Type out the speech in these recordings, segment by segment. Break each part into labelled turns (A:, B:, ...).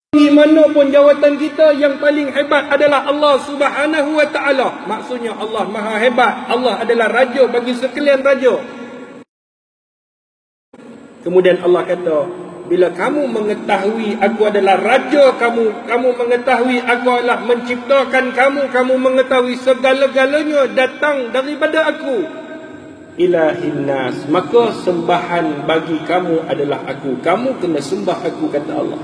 A: Di mana pun jawatan kita, yang paling hebat adalah Allah Subhanahu wa ta'ala. Maksudnya Allah maha hebat. Allah adalah raja bagi sekalian raja. Kemudian Allah kata, bila kamu mengetahui aku adalah raja kamu mengetahui aku adalah menciptakan kamu mengetahui segala-galanya datang daripada aku, ilahin nas, maka sembahan bagi kamu adalah aku. Kamu kena sembah aku, kata Allah.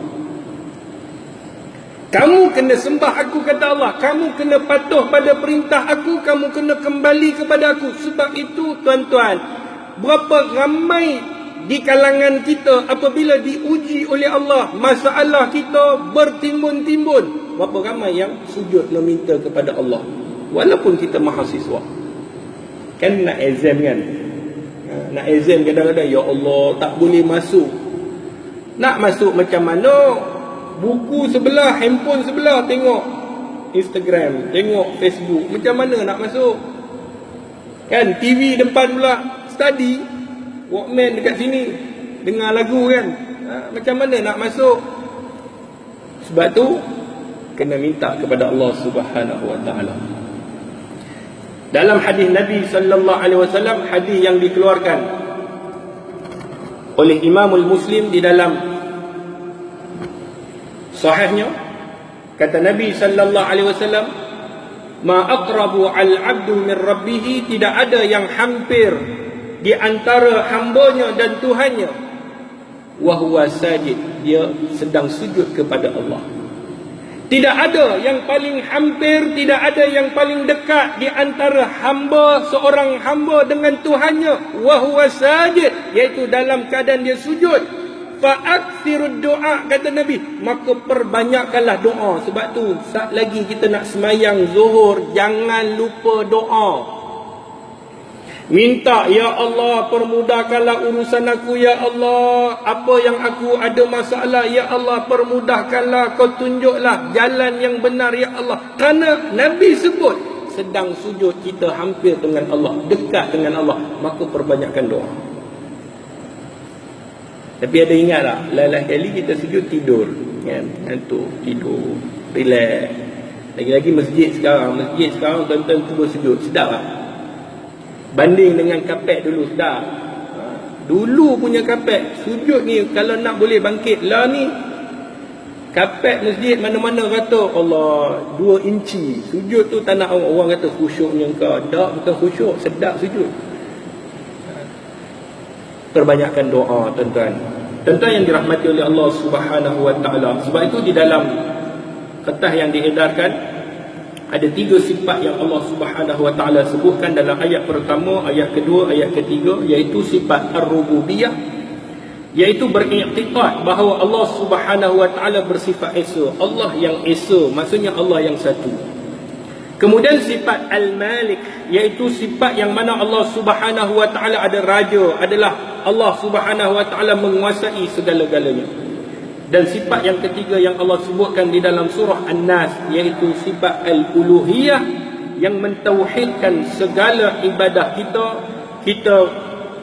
A: Kamu kena sembah aku, kata Allah. Kamu kena patuh pada perintah aku. Kamu kena kembali kepada aku. Sebab itu, tuan-tuan, berapa ramai di kalangan kita apabila diuji oleh Allah, masalah kita bertimbun-timbun, berapa ramai yang sujud meminta kepada Allah walaupun kita mahasiswa. Kan nak exam kan, nak exam kadang-kadang, ya Allah tak boleh masuk. Nak masuk macam mana? Buku sebelah, handphone sebelah, tengok Instagram, tengok Facebook, macam mana nak masuk? Kan TV depan pula, study, Walkman dekat sini, dengar lagu kan, macam mana nak masuk? Sebab tu kena minta kepada Allah Subhanahu wa ta'ala. Dalam hadis Nabi sallallahu alaihi wasallam, hadis yang dikeluarkan oleh Imamul Muslim di dalam sahihnya, kata Nabi sallallahu alaihi wasallam, ma aqrabu al-'abdu min rabbih, tidak ada yang hampir di antara hambanya dan Tuhannya, wa huwa sajid, dia sedang sujud kepada Allah. Tidak ada yang paling hampir, tidak ada yang paling dekat di antara hamba, seorang hamba dengan Tuhannya, wa huwa sajid, iaitu dalam keadaan dia sujud. Fa'akthirud doa, kata Nabi, maka perbanyakkanlah doa. Sebab tu saat lagi kita nak semayang zuhur, jangan lupa doa. Minta, ya Allah permudahkanlah urusan aku, ya Allah, apa yang aku ada masalah, ya Allah permudahkanlah, kau tunjuklah jalan yang benar, ya Allah. Kerana Nabi sebut sedang sujud kita hampir dengan Allah, dekat dengan Allah, maka perbanyakkan doa. Tapi ada ingat tak, lain-lain kali kita sujud tidur kan, ngantuk, tidur, relax. Lagi-lagi masjid sekarang tuan-tuan cuba sujud, sedap tak? Banding dengan kapet dulu, sedap. Dulu punya kapet, sujud ni kalau nak boleh bangkit lah ni. Kapet masjid mana-mana kata Allah 2 inci, sujud tu tak nak orang kata khusyuknya engkau. Tak, bukan khusyuk, sedap sujud. Perbanyakkan doa, tuan-tuan. Tuan-tuan yang dirahmati oleh Allah Subhanahu wa ta'ala. Sebab itu di dalam kertas yang diedarkan ada 3 sifat yang Allah Subhanahu wa ta'ala sebutkan dalam ayat pertama, ayat kedua, ayat ketiga, iaitu sifat ar-rububiyah, iaitu beriktikad bahawa Allah Subhanahu wa ta'ala bersifat esa. Allah yang esa, maksudnya Allah yang satu. Kemudian sifat al-malik, iaitu sifat yang mana Allah Subhanahu wa ta'ala ada raja, adalah Allah Subhanahu wa ta'ala menguasai segala-galanya. Dan sifat yang ketiga yang Allah sebutkan di dalam surah An-Nas, iaitu sifat al-uluhiyah, yang mentauhidkan segala ibadah kita. Kita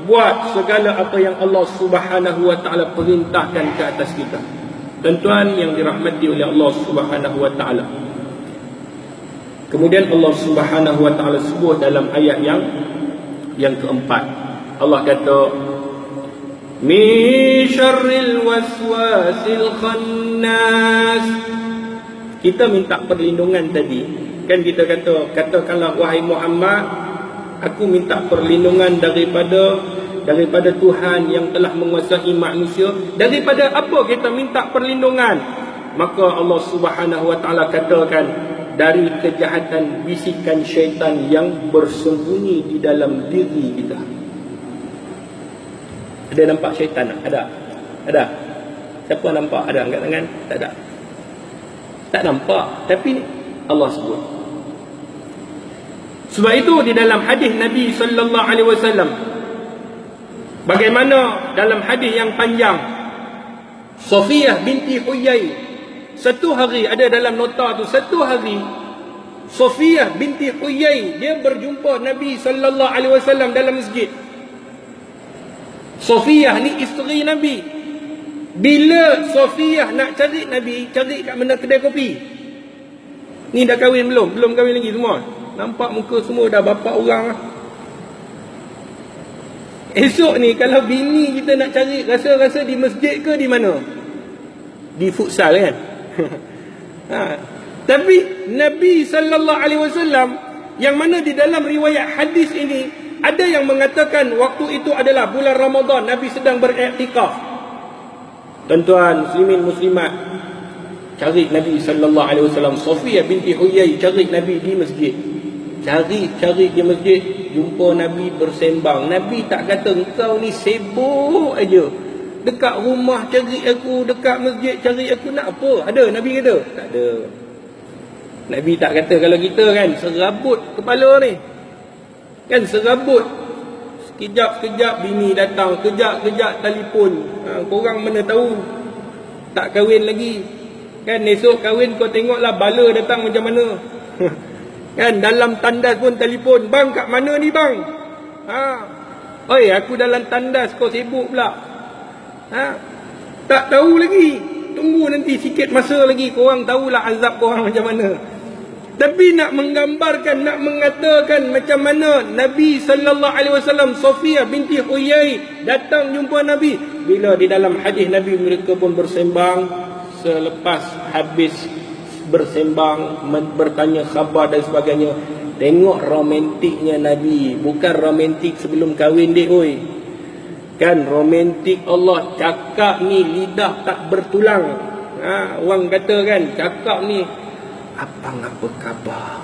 A: buat segala apa yang Allah Subhanahu wa ta'ala perintahkan ke atas kita. Tuan-tuan yang dirahmati oleh Allah Subhanahu wa ta'ala, kemudian Allah Subhanahu wa ta'ala sebut dalam ayat yang keempat, Allah kata, min syarril waswasil khannas. Kita minta perlindungan tadi kan, kita katakanlah wahai Muhammad, aku minta perlindungan daripada Tuhan yang telah menguasai manusia. Daripada apa kita minta perlindungan? Maka Allah Subhanahu wa ta'ala katakan, dari kejahatan bisikan syaitan yang bersembunyi di dalam diri kita. Ada nampak syaitan tak? Ada? Siapa nampak? Ada angkat tangan? Tak ada. Tak nampak, tapi Allah sebut. Sebab itu di dalam hadis Nabi sallallahu alaihi wasallam, bagaimana dalam hadis yang panjang, Safiyah binti Huyai, satu hari, ada dalam nota tu, satu hari Safiyah binti Huyai dia berjumpa Nabi sallallahu alaihi wasallam dalam masjid. Safiyah ni isteri Nabi. Bila Sofiyah nak cari Nabi, cari kat mana kedai kopi. Ni dah kahwin belum? Belum kahwin lagi semua. Nampak muka semua dah bapa orang lah. Esok ni kalau bini kita nak cari, rasa-rasa di masjid ke di mana? Di futsal kan? Tapi Nabi SAW, yang mana di dalam riwayat hadis ini ada yang mengatakan waktu itu adalah bulan Ramadan, Nabi sedang beriktikaf. Tuan-tuan muslimin muslimat, cari Nabi SAW. Sofiyah binti Huyai cari Nabi di masjid. Cari di masjid, jumpa Nabi bersembang. Nabi tak kata engkau ni sibuk aja, dekat rumah cari aku, dekat masjid cari aku, nak apa? Ada Nabi kata? Tak ada. Nabi tak kata kalau kita kan serabut kepala ni, kan serabut, sekejap-sekejap bini datang, kejap-kejap telefon. Korang mana tahu tak kahwin lagi, kan? Esok kahwin kau tengoklah bala datang macam mana. Kan dalam tandas pun telefon, bang kat mana ni bang? Oi, aku dalam tandas, kau sibuk pula. Tak tahu lagi. Tunggu nanti sikit masa lagi, korang tahulah azab korang macam mana. Tapi nak menggambarkan, nak mengatakan macam mana Nabi SAW, Sofiyah binti Huyai datang jumpa Nabi. Bila di dalam hadis Nabi, mereka pun bersembang. Selepas habis bersembang, bertanya khabar dan sebagainya. Tengok romantiknya Nabi. Bukan romantik sebelum kahwin dek oi. Kan romantik Allah. Cakap ni lidah tak bertulang. Orang kata kan, cakap ni abang apa khabar.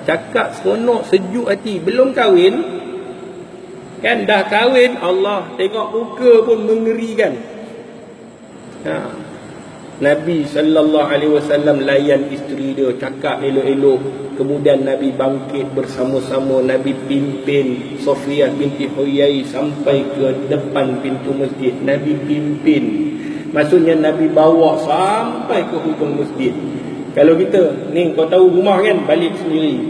A: Cakap seronok, sejuk hati. Belum kahwin, kan dah kahwin, Allah tengok muka pun mengerikan. Nabi SAW layan isteri dia, cakap elok-elok. Kemudian Nabi bangkit bersama-sama. Nabi pimpin Sofiyah binti Huyai sampai ke depan pintu masjid. Nabi pimpin, maksudnya Nabi bawa sampai ke hujung masjid. Kalau kita ni, kau tahu rumah kan, balik sendiri.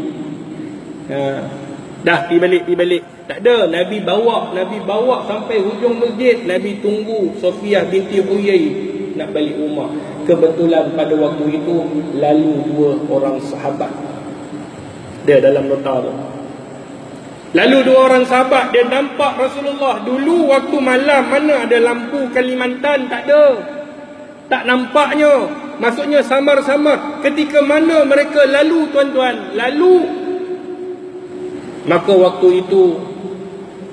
A: Dah pergi balik. Tak ada, Nabi bawa sampai hujung masjid. Nabi tunggu Sofiyah binti Huyai nak balik rumah. Kebetulan pada waktu itu lalu dua orang sahabat. Dia dalam nota tu. Lalu dua orang sahabat, dia nampak Rasulullah. Dulu waktu malam mana ada lampu Kalimantan, tak ada. Tak nampaknya. Maksudnya samar-samar. Ketika mana mereka lalu, tuan-tuan, lalu, maka waktu itu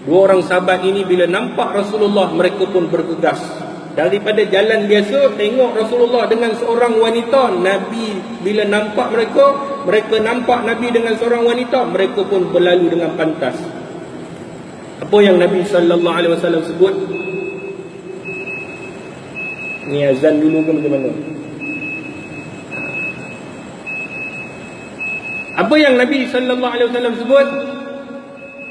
A: dua orang sahabat ini bila nampak Rasulullah, mereka pun bergegas. Daripada jalan biasa, tengok Rasulullah dengan seorang wanita. Nabi bila nampak mereka nampak Nabi dengan seorang wanita, mereka pun berlalu dengan pantas. Apa yang Nabi SAW sebut? Ni azan dulu ke macam mana? Apa yang Nabi SAW sebut?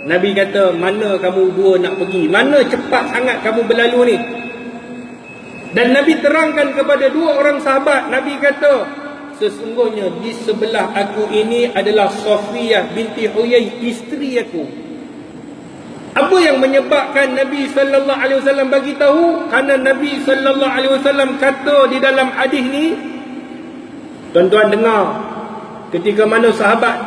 A: Nabi kata, mana kamu dua nak pergi? Mana cepat sangat kamu berlalu ni? Dan Nabi terangkan kepada dua orang sahabat. Nabi kata, sesungguhnya di sebelah aku ini adalah Sofiyah binti Huyai, isteri aku. Apa yang menyebabkan Nabi SAW bagi tahu? Kerana Nabi SAW kata di dalam hadis ni, tuan-tuan dengar, ketika mana sahabat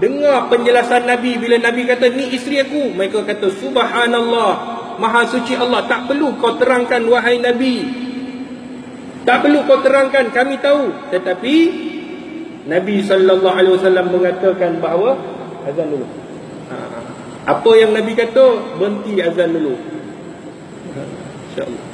A: dengar penjelasan Nabi, bila Nabi kata ni isteri aku, mereka kata subhanallah, Maha suci Allah, tak perlu kau terangkan wahai Nabi, tak perlu kau terangkan, kami tahu. Tetapi Nabi SAW mengatakan bahawa azan dulu. Apa yang Nabi kata? Berhenti azan dulu. InsyaAllah.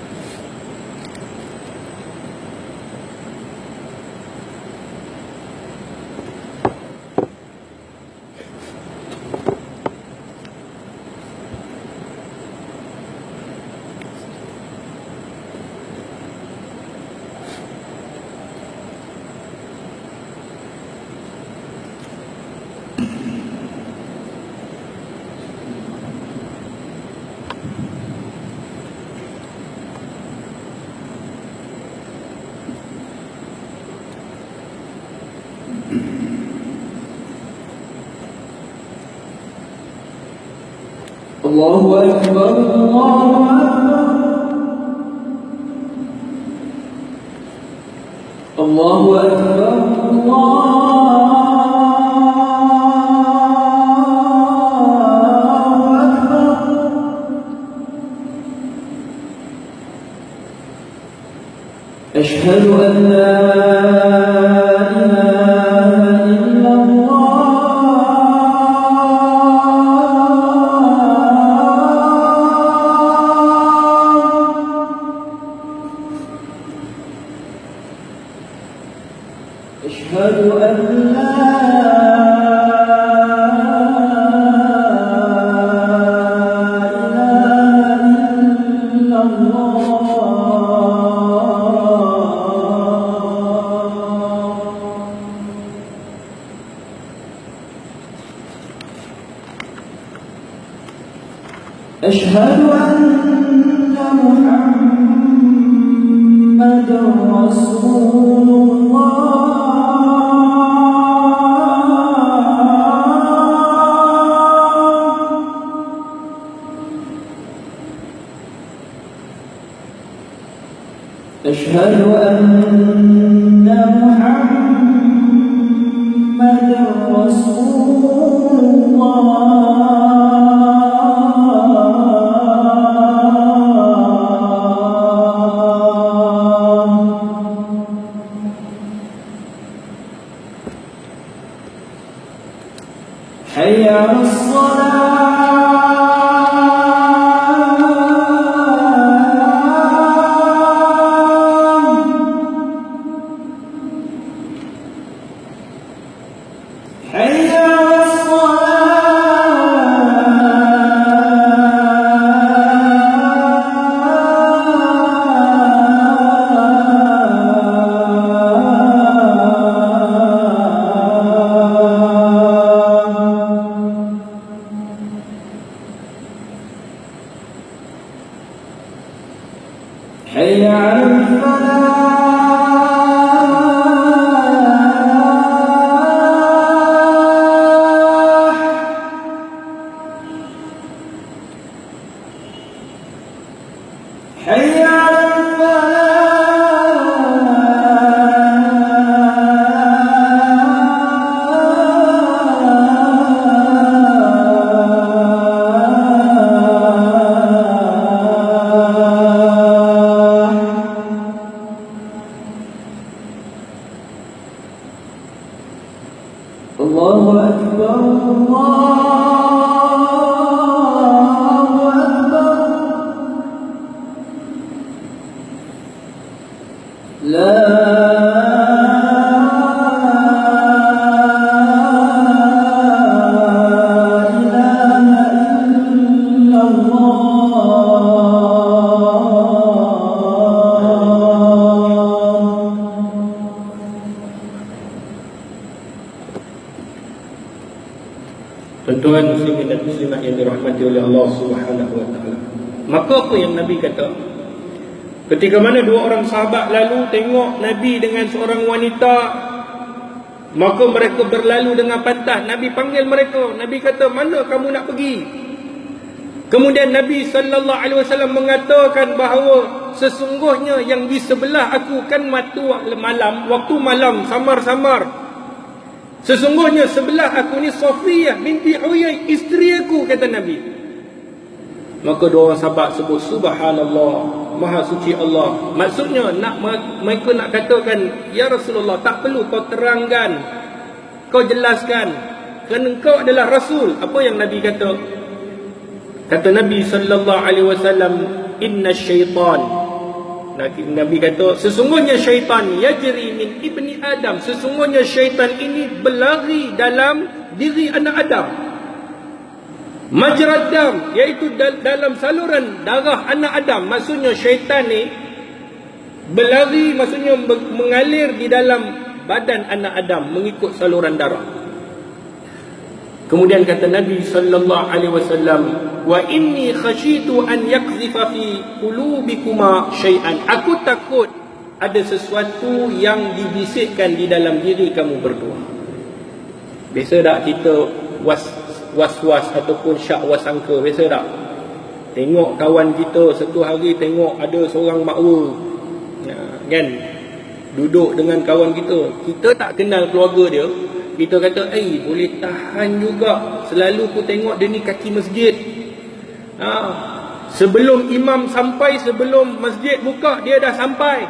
B: Allahu Akbar, Allahu Akbar. Allahu Akbar, Allahu Akbar. Asyhadu an la ilaha illallah. أشهد أن لا إله إلا الله. أشهد أن محمدا رسول الله. أشهد أن محمدا رسول الله. حي على الصلاة. حي على حي على الفلاح. حي على الله أكبر، الله أكبر. لا إله إلا الله.
A: Tuan-tuan muslimin dan muslimat yang dirahmati oleh Allah Subhanahu wa taala. Maka apa yang Nabi kata? Ketika mana dua orang sahabat lalu tengok Nabi dengan seorang wanita, maka mereka berlalu dengan pantas. Nabi panggil mereka. Nabi kata, "Mana kamu nak pergi?" Kemudian Nabi sallallahu alaihi wasallam mengatakan bahawa sesungguhnya yang di sebelah aku kan waktu malam samar-samar. Sesungguhnya sebelah aku ni Safiyah binti Huyai, isteri aku, kata Nabi. Maka dua orang sahabat sebut subhanallah, maha suci Allah. Maksudnya mereka nak katakan, ya Rasulullah, tak perlu kau terangkan, kau jelaskan, kerana kau adalah Rasul. Apa yang Nabi kata? Kata Nabi sallallahu alaihi wasallam, inna syaitan, Nabi kata, sesungguhnya syaitan yajri min ibni Adam, sesungguhnya syaitan ini berlari dalam diri anak Adam. Majrad dam, iaitu dalam saluran darah anak Adam. Maksudnya syaitan ni berlari, maksudnya mengalir di dalam badan anak Adam mengikut saluran darah. Kemudian kata Nabi sallallahu alaihi wasallam, wa inni khasyitu an yakzifa fi qulubikuma syai'an. Aku takut ada sesuatu yang dibisikkan di dalam diri kamu berdua. Biasa tak kita was-was ataupun syak wasangka? Biasa tak? Tengok kawan kita satu hari tengok ada seorang makwa, kan? duduk dengan kawan kita, kita tak kenal keluarga dia, kita kata, boleh tahan juga, selalu aku tengok dia ni kaki masjid. Sebelum imam sampai, sebelum masjid buka, dia dah sampai.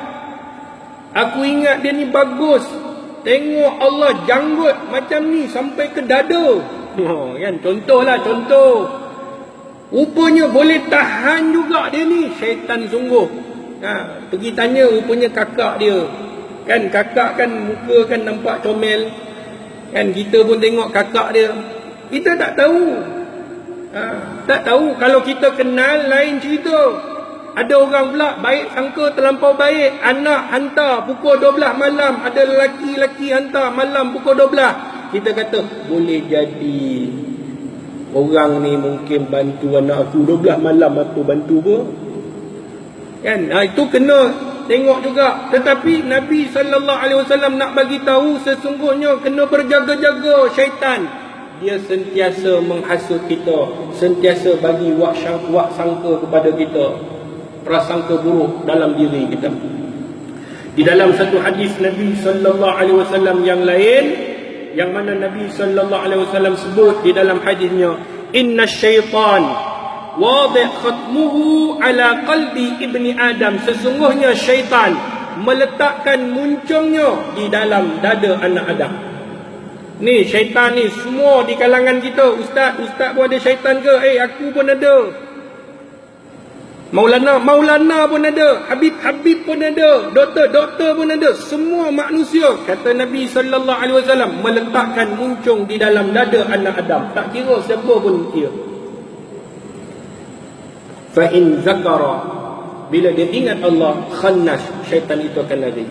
A: Aku ingat dia ni bagus, tengok Allah janggut macam ni sampai ke dada. Kan, contohlah, contoh. Rupanya boleh tahan juga dia ni, syaitan sungguh. Pergi tanya, rupanya kakak dia. Kan, kakak kan muka kan nampak comel. Kan, kita pun tengok kakak dia. Kita tak tahu. Tak tahu. Kalau kita kenal, lain cerita. Ada orang pula baik sangka terlampau baik, anak hantar pukul 12 malam, ada lelaki-lelaki hantar malam pukul 12. Kita kata boleh jadi orang ni mungkin bantu anak aku 12 malam, apa bantu pun. Kan, itu kena tengok juga. Tetapi Nabi SAW nak bagi tahu sesungguhnya kena berjaga-jaga syaitan. Dia sentiasa menghasut kita, sentiasa bagi wak sangka kepada kita, prasangka buruk dalam diri kita. Di dalam satu hadis Nabi SAW yang lain, yang mana Nabi SAW sebut di dalam hadisnya, inna syaitan wadih khatmuhu ala qalbi ibni Adam, sesungguhnya syaitan meletakkan muncungnya di dalam dada anak Adam. Ni syaitan ni semua di kalangan kita. Ustaz pun ada syaitan ke? Aku pun ada. Maulana pun ada, Habib pun ada, doktor pun ada, semua manusia, kata Nabi SAW, meletakkan muncung di dalam dada anak Adam, tak kira siapa pun dia. Fa in zakara, bila dia ingat Allah, khannas, syaitan itu akan lari.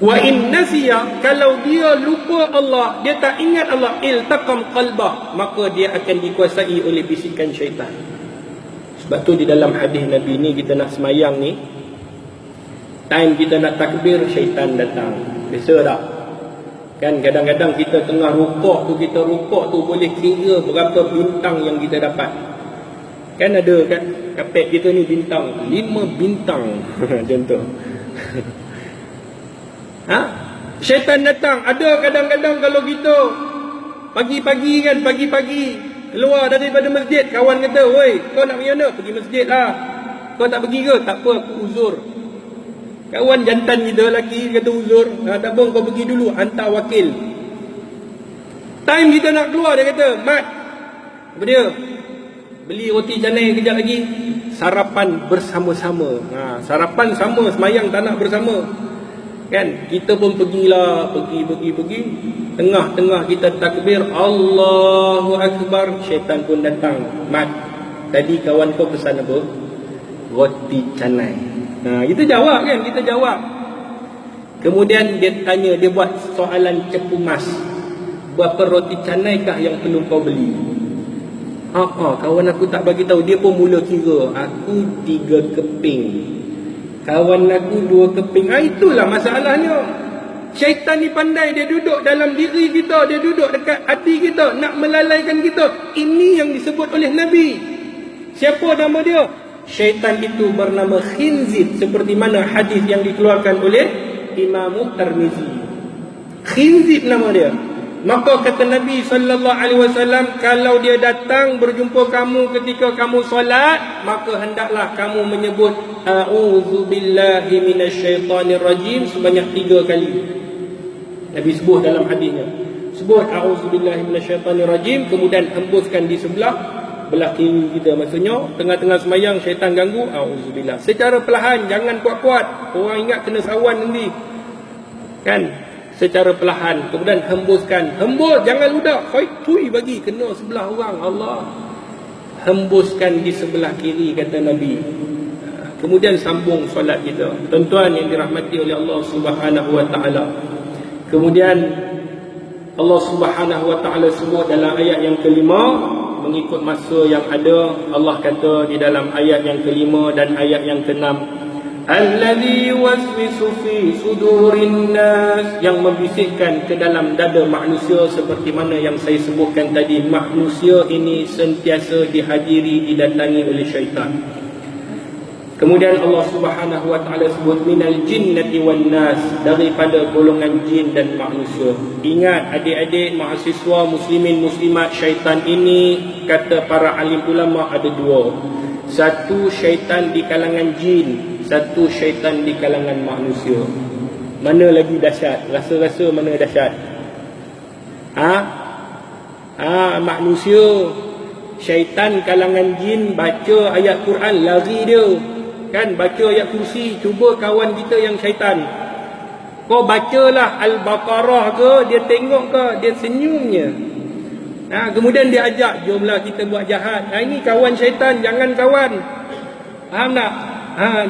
A: Wa in nasiya, kalau dia lupa Allah, dia tak ingat Allah, iltaqam qalbah, maka dia akan dikuasai oleh bisikan syaitan. Sebab tu di dalam hadis Nabi ni, kita nak semayang ni, time kita nak takbir, syaitan datang. Biasa tak? Kan kadang-kadang kita tengah rukuk tu, kita rukuk tu boleh kira berapa bintang yang kita dapat. Kan ada kan, kapet kita ni bintang 5 bintang contoh. Syaitan datang. Ada kadang-kadang kalau kita pagi-pagi kan, pagi-pagi keluar daripada masjid, kawan kata, "Woi, kau nak pergi mana? Pergi masjid lah. Kau tak pergi ke?" "Tak apa, aku uzur." Kawan jantan kita lelaki kata uzur. "Tak apa, kau pergi dulu, hantar wakil." Time kita nak keluar, dia kata, "Mat, apa dia? Beli roti canai kejap lagi. Sarapan bersama-sama." Sarapan sama, semayang tak nak bersama. Kan, kita pun pergilah, pergi. Tengah-tengah kita takbir, Allahu Akbar, syaitan pun datang. "Mat, tadi kawan kau pesan apa?" "Roti canai." Kita jawab kan, kita jawab. Kemudian dia tanya, dia buat soalan cepu mas. "Berapa roti canai kah yang perlu kau beli?" Kawan aku tak bagi tahu. Dia pun mula kira, "Aku 3 keping, kawan aku 2 keping." Itulah masalahnya. Syaitan ni pandai, dia duduk dalam diri kita, dia duduk dekat hati kita, nak melalaikan kita. Ini yang disebut oleh Nabi. Siapa nama dia? Syaitan itu bernama khinzib, seperti mana hadis yang dikeluarkan oleh Imam Tirmizi. Khinzib nama dia. Maka kata Nabi SAW, kalau dia datang berjumpa kamu ketika kamu solat, maka hendaklah kamu menyebut A'udzubillahi minasyaitanirrajim sebanyak 3 kali. Nabi sebut dalam hadisnya, sebut A'udzubillahi minasyaitanirrajim, kemudian hembuskan di belah kiri kita. Maksudnya tengah-tengah semayang syaitan ganggu, A'udzubillah, secara perlahan, jangan kuat-kuat. Orang ingat kena sawan nanti. Kan? Secara perlahan, kemudian hembuskan. Hembus, jangan ludah. Tui bagi, kena sebelah orang. Allah. Hembuskan di sebelah kiri, kata Nabi. Kemudian sambung solat kita. Tuan-tuan yang dirahmati oleh Allah Subhanahu Wa Taala. Kemudian Allah Subhanahu Wa Taala sebut dalam ayat yang kelima, mengikut masa yang ada, Allah kata di dalam ayat yang kelima dan ayat yang keenam, Alladhi yuwaswisu fi sudurin nas, yang membisikkan ke dalam dada manusia. Seperti mana yang saya sebutkan tadi, manusia ini sentiasa dihadiri, didatangi oleh syaitan. Kemudian Allah Subhanahu wa taala sebut minal jinnati wan nas, daripada golongan jin dan manusia. Ingat adik-adik mahasiswa muslimin muslimat, syaitan ini kata para alim ulama ada dua. Satu syaitan di kalangan jin, satu syaitan di kalangan manusia. Mana lagi dahsyat? Rasa-rasa mana dahsyat? Manusia. Syaitan kalangan jin baca ayat Quran lari dia. Kan baca ayat kursi, cuba kawan kita yang syaitan. Kau bacalah Al-Baqarah ke, dia tengok ke, dia senyumnya. Kemudian dia ajak, jomlah kita buat jahat. Ini kawan syaitan, jangan kawan. Faham tak?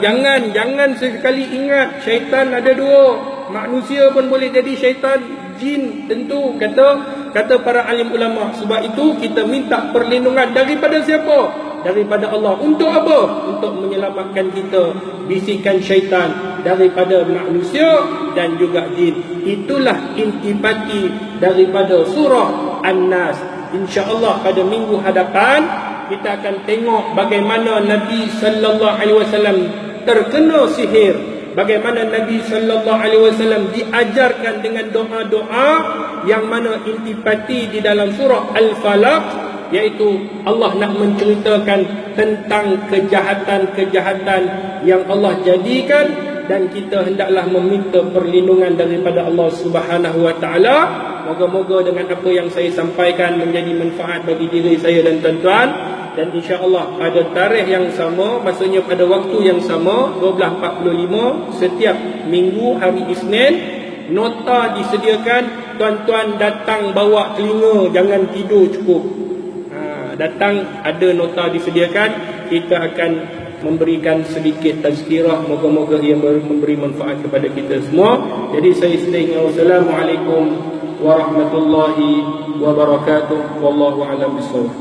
A: Jangan sekali ingat syaitan ada dua. Manusia pun boleh jadi syaitan, jin tentu kata para alim ulama. Sebab itu kita minta perlindungan daripada siapa? Daripada Allah. Untuk apa? Untuk menyelamatkan kita bisikan syaitan daripada manusia dan juga jin. Itulah intipati daripada surah An-Nas. InsyaAllah pada minggu hadapan kita akan tengok bagaimana Nabi sallallahu alaihi wasallam terkena sihir, bagaimana Nabi sallallahu alaihi wasallam diajarkan dengan doa-doa yang mana intipati di dalam surah Al-Falaq, iaitu Allah nak menceritakan tentang kejahatan-kejahatan yang Allah jadikan, dan kita hendaklah meminta perlindungan daripada Allah Subhanahu wa taala. Moga-moga dengan apa yang saya sampaikan menjadi manfaat bagi diri saya dan tuan-tuan. Dan insya-Allah pada tarikh yang sama, maksudnya pada waktu yang sama 12.45 setiap minggu hari Isnin, nota disediakan. Tuan-tuan datang bawa telinga, jangan tidur cukup. Datang, ada nota disediakan. Kita akan memberikan sedikit tazkirah. Moga-moga ia memberi manfaat kepada kita semua. Jadi saya sedang Assalamualaikum warahmatullahi wabarakatuh. Wallahu a'lam bishawab.